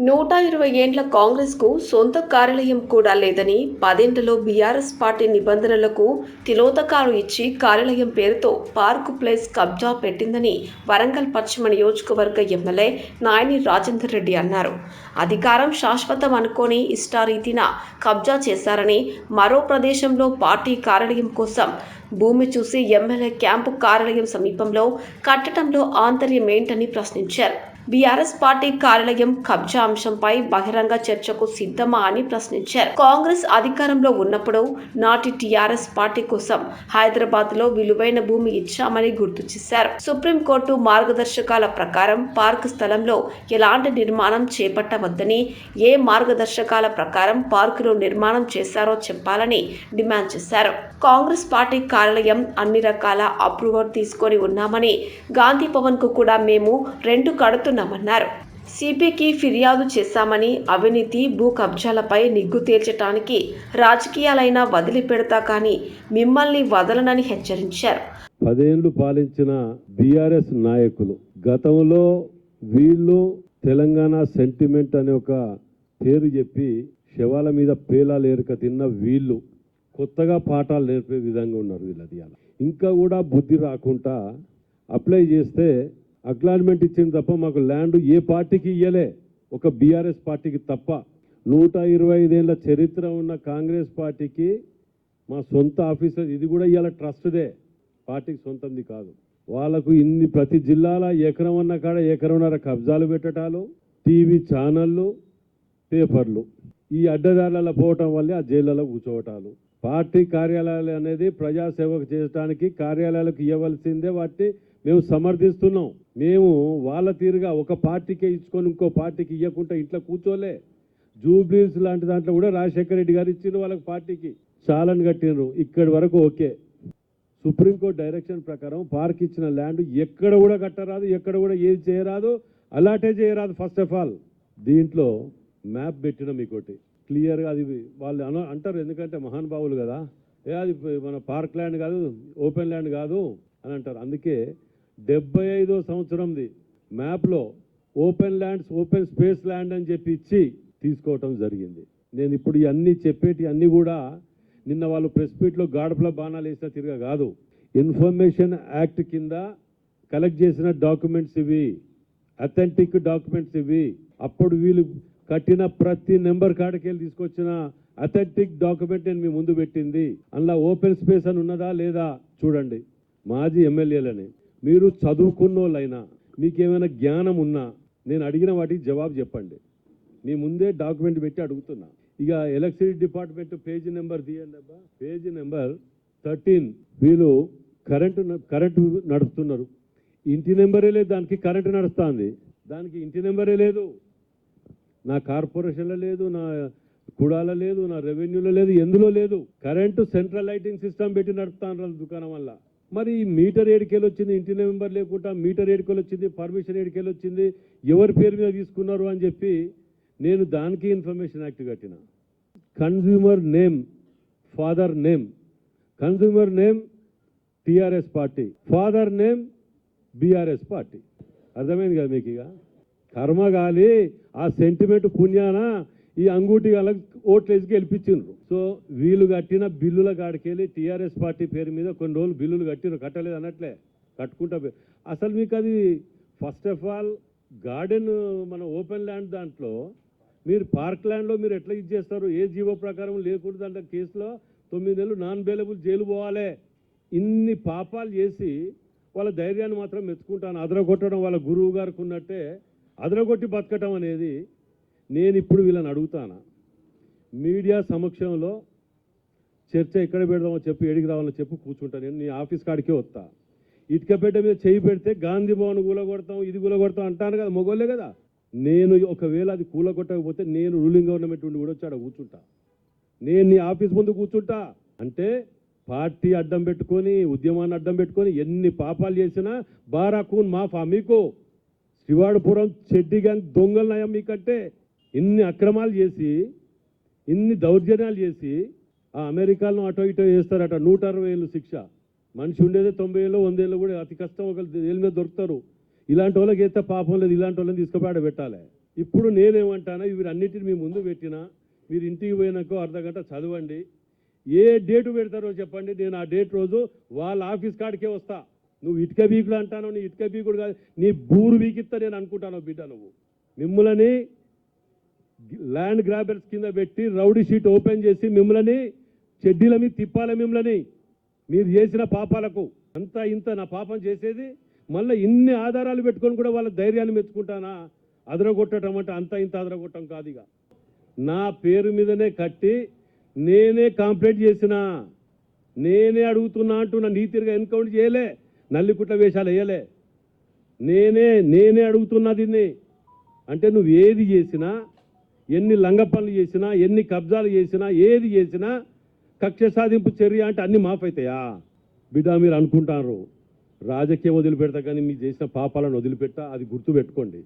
120 ఏండ్ల కాంగ్రెస్కు సొంత కార్యాలయం కూడా లేదని 10 బీఆర్ఎస్ పార్టీ నిబంధనలకు తిలోదకాలు ఇచ్చి కార్యాలయం పేరుతో పార్కు ప్లేస్ కబ్జా పెట్టిందని వరంగల్ పశ్చిమ నియోజకవర్గ ఎమ్మెల్యే నాయని రాజేందర్ రెడ్డి అన్నారు. అధికారం శాశ్వతం అనుకోని ఇష్టారీతిన కబ్జా చేశారని, మరో ప్రదేశంలో పార్టీ కార్యాలయం కోసం భూమి చూసి ఎమ్మెల్యే క్యాంపు కార్యాలయం సమీపంలో కట్టడంలో ఆంతర్యమేంటని ప్రశ్నించారు. బీఆర్ఎస్ పార్టీ కార్యాలయం కబ్జా అంశంపై బహిరంగ చర్చకు సిద్ధమా అని ప్రశ్నించారు. కాంగ్రెస్ అధికారంలో ఉన్నప్పుడు నాటి టీఆర్ఎస్ పార్టీ కోసం హైదరాబాద్లో విలువైన భూమి ఇచ్చామని గుర్తు చేశారు. సుప్రీంకోర్టు మార్గదర్శకాల ప్రకారం పార్క్ స్థలంలో ఎలాంటి నిర్మాణం చేపట్టవద్దని, ఏ మార్గదర్శకాల ప్రకారం పార్కులో నిర్మాణం చేశారో చెప్పాలని డిమాండ్ చేశారు. కాంగ్రెస్ పార్టీ కార్యాలయం అన్ని రకాల అప్రూవల్ తీసుకొని ఉన్నామని, గాంధీ భవన్ కు కూడా మేము రెంట్ కడుతున్నామన్నారు. సిపికి ఫిర్యాదు చేశామని, అవినీతి భూ కబ్జాలపై నిగ్గు తేల్చడానికి రాజకీయాలైనా వదిలిపెడతా కానీ మిమ్మల్ని వదలనని హెచ్చరించారు. 10 ఏళ్లు పాలించిన బీఆర్ఎస్ నాయకులు గతంలో వీళ్ళు తెలంగాణ సెంటిమెంట్ అనే ఒక పేరు చెప్పి శవాల మీద పేలాలు ఏరుక తిన్న వీళ్ళు కొత్తగా పాఠాలు నేర్పే విధంగా ఉన్నారు. వీళ్ళది అలా ఇంకా కూడా బుద్ధి రాకుండా అప్లై చేస్తే అక్నాలజ్మెంట్ ఇచ్చింది తప్ప మాకు ల్యాండ్ ఏ పార్టీకి ఇయ్యలే, ఒక బీఆర్ఎస్ పార్టీకి తప్ప. 125 ఏళ్ల చరిత్ర ఉన్న కాంగ్రెస్ పార్టీకి మా సొంత ఆఫీసర్, ఇది కూడా ఇవాళ ట్రస్ట్దే, పార్టీకి సొంతంది కాదు. వాళ్ళకు ఇన్ని ప్రతి జిల్లాల ఎకరం అన్న కాడ ఎకరంన్నర కబ్జాలు పెట్టటాలు, టీవీ ఛానళ్ళు, పేపర్లు, ఈ అడ్డదారులలో పోవటం వల్లే ఆ జైళ్ళలో కూర్చోవటాలు. పార్టీ కార్యాలయాలు అనేది ప్రజాసేవకు చేయడానికి కార్యాలయాలకు ఇవ్వవలసిందే, వాటిని మేము సమర్థిస్తున్నాం. మేము వాళ్ళ తీరుగా ఒక పార్టీకే ఇచ్చుకొని ఇంకో పార్టీకి ఇవ్వకుండా ఇంట్లో కూర్చోలే. జూబ్లీస్ లాంటి దాంట్లో కూడా రాజశేఖర రెడ్డి గారు ఇచ్చిండ్రు వాళ్ళకి, పార్టీకి చాలని కట్టినరు. ఇక్కడి వరకు ఓకే. సుప్రీంకోర్టు డైరెక్షన్ ప్రకారం పార్క్ ఇచ్చిన ల్యాండ్ ఎక్కడ కూడా కట్టరాదు, ఎక్కడ కూడా ఏది చేయరాదు, అలాటే చేయరాదు. ఫస్ట్ ఆఫ్ ఆల్ దీంట్లో మ్యాప్ పెట్టిన మీకోటి క్లియర్గా, అది వాళ్ళు అంటారు ఎందుకంటే మహానుభావులు కదా, అది మన పార్క్ ల్యాండ్ కాదు, ఓపెన్ ల్యాండ్ కాదు అని అంటారు. అందుకే 75వ సంవత్సరంది మ్యాప్లో open lands, open space land అని చెప్పి ఇచ్చి తీసుకోవటం జరిగింది. నేను ఇప్పుడు ఇవన్నీ చెప్పేటి అన్నీ కూడా నిన్న వాళ్ళు ప్రెస్ మీట్లో గాడపల బాణాలు వేసిన తిరిగా కాదు, ఇన్ఫర్మేషన్ యాక్ట్ కింద కలెక్ట్ చేసిన డాక్యుమెంట్స్ ఇవి, అథెంటిక్ డాక్యుమెంట్స్ ఇవి. అప్పుడు వీళ్ళు కట్టిన ప్రతి నెంబర్ కాడికెళ్ళి తీసుకొచ్చిన అథెంటిక్ డాక్యుమెంట్ నేను మీ ముందు పెట్టింది. అందులో ఓపెన్ స్పేస్ అని ఉన్నదా లేదా చూడండి. మాజీ ఎమ్మెల్యేలని మీరు చదువుకున్నోళ్ళైనా మీకేమైనా జ్ఞానం ఉన్నా నేను అడిగిన వాటికి జవాబు చెప్పండి. మీ ముందే డాక్యుమెంట్ పెట్టి అడుగుతున్నా. ఇక ఎలక్ట్రిసిటీ డిపార్ట్మెంట్ పేజీ నెంబర్ తీయండి అబ్బా, పేజీ నెంబర్ 13. వీళ్ళు కరెంటు నడుపుతున్నారు, ఇంటి నెంబరే లేదు, దానికి కరెంటు నడుస్తుంది, దానికి ఇంటి నెంబరే లేదు. నా కార్పొరేషన్లో లేదు, నా కుడాల లేదు, నా రెవెన్యూలో లేదు, ఎందులో లేదు. కరెంటు సెంట్రల్ లైటింగ్ సిస్టమ్ పెట్టి నడుపుతాను దుకాణం వల్ల. మరి మీటర్ ఏడికెళ్ళి వచ్చింది, ఇంటి నెంబర్ లేకుండా మీటర్ ఏడికెళ్ళి వచ్చింది, పర్మిషన్ ఏడికెళ్ళి వచ్చింది, ఎవరి పేరు మీద తీసుకున్నారు అని చెప్పి నేను దానికి ఇన్ఫర్మేషన్ యాక్ట్ కట్టిన. Consumer name, father name, consumer name TRS party, father name BRS party. అర్థమైంది కదా మీకు? ఇక కర్మగాలి ఆ సెంటిమెంట్ పుణ్యాన ఈ అంగూటి వాళ్ళకి ఓట్లేసి గెలిపించిండ్రు. సో వీళ్ళు కట్టిన బిల్లుల కాడికెళ్ళి టీఆర్ఎస్ పార్టీ పేరు మీద కొన్ని రోజులు బిల్లులు కట్టిరు, కట్టలేదు అన్నట్లే కట్టుకుంటా. అసలు మీకు అది ఫస్ట్ ఆఫ్ ఆల్ గార్డెన్ మన ఓపెన్ ల్యాండ్ దాంట్లో మీరు పార్క్ ల్యాండ్లో మీరు ఎట్లా ఇది చేస్తారు? ఏ జీవో ప్రకారం లేకుండా దాంట్లో కేసులో 9 నెలలు నాన్ బెయిలబుల్ జైలు పోవాలి. ఇన్ని పాపాలు చేసి వాళ్ళ ధైర్యాన్ని మాత్రం మెచ్చుకుంటాను. అదరగొట్టడం వాళ్ళ గురువు గారికి ఉన్నట్టే అదరగొట్టి బతకటం అనేది. నేను ఇప్పుడు వీళ్ళని అడుగుతాను, మీడియా సమక్షంలో చర్చ ఎక్కడ పెడదామో చెప్పు, ఎడికి రావాలో చెప్పు, కూర్చుంటా. నేను నీ ఆఫీస్ కాడికే వస్తా. ఇటుకపేట మీద చేయి పెడితే గాంధీ భవన్ కూలగొడతాం, ఇది కూలగొడతాం అంటాను కదా, మొగోళ్ళే కదా. నేను ఒకవేళ అది కూలగొట్టకపోతే నేను రూలింగ్ గవర్నమెంట్ ఉండి కూడా వచ్చి ఆడ కూర్చుంటా. నేను నీ ఆఫీస్ ముందు కూర్చుంటా. అంటే పార్టీ అడ్డం పెట్టుకొని, ఉద్యమాన్ని అడ్డం పెట్టుకొని ఎన్ని పాపాలు చేసినా బారాకూన్ మాఫా మీకు. శ్రీవాడపురం చెడ్డి గ్యాంగ్ దొంగలు నయం మీకంటే. ఇన్ని అక్రమాలు చేసి, ఇన్ని దౌర్జన్యాలు చేసి ఆ అమెరికాలో అటో ఇటో చేస్తారట. 160 ఏళ్ళు శిక్ష. మనిషి ఉండేదే 90 ఏళ్ళు 100 ఏళ్ళు కూడా అతి కష్టం, ఒకరు ఏళ్ళ మీద దొరుకుతారు. ఇలాంటి వాళ్ళకి అయితే పాపం లేదు, ఇలాంటి వాళ్ళని తీసుకుపోయి పెట్టాలి. ఇప్పుడు నేనేమంటానా వీరన్నిటిని మీ ముందు పెట్టినా మీరు ఇంటికి పోయినాకో అర్ధగంట చదవండి. ఏ డేటు పెడతారో చెప్పండి, నేను ఆ డేట్ రోజు వాళ్ళ ఆఫీస్ కాడికే వస్తా. నువ్వు ఇటుక బీకుడు అంటాను, నీ ఇటుక బీకుడు కాదు, నీ బూరు బీకిస్తా నేను అనుకుంటాను బిడ్డ. నువ్వు మిమ్మల్ని ల్యాండ్ గ్రాబర్స్ కింద పెట్టి రౌడీ షీట్ ఓపెన్ చేసి మిమ్మల్ని చెడ్డీల మీద తిప్పాలి. మిమ్మల్ని మీరు చేసిన పాపాలకు అంతా ఇంత నా పాపం చేసేది, మళ్ళీ ఇన్ని ఆధారాలు పెట్టుకొని కూడా వాళ్ళ ధైర్యాన్ని మెచ్చుకుంటానా? అదరగొట్టడం అంటే అంతా ఇంత అదరగొట్టడం కాదు. ఇక నా పేరు మీదనే కట్టి నేనే కంప్లైంట్ చేసిన, నేనే అడుగుతున్నా అంటున్నా. నీతిగా ఎన్కౌంటర్ చేయలే, నల్లికుట్ల వేషాలు వేయలే, నేనే అడుగుతున్నా దీన్ని. అంటే నువ్వు ఏది చేసినా, ఎన్ని లంగ పనులు చేసినా, ఎన్ని కబ్జాలు చేసినా, ఏది చేసినా కక్ష సాధింపు చర్య అంటే అన్ని మాఫ్ అవుతాయా బిడ్డ? మీరు అనుకుంటారు రాజకీయం వదిలిపెడతా కానీ మీరు చేసిన పాపాలను వదిలిపెట్టా, అది గుర్తుపెట్టుకోండి.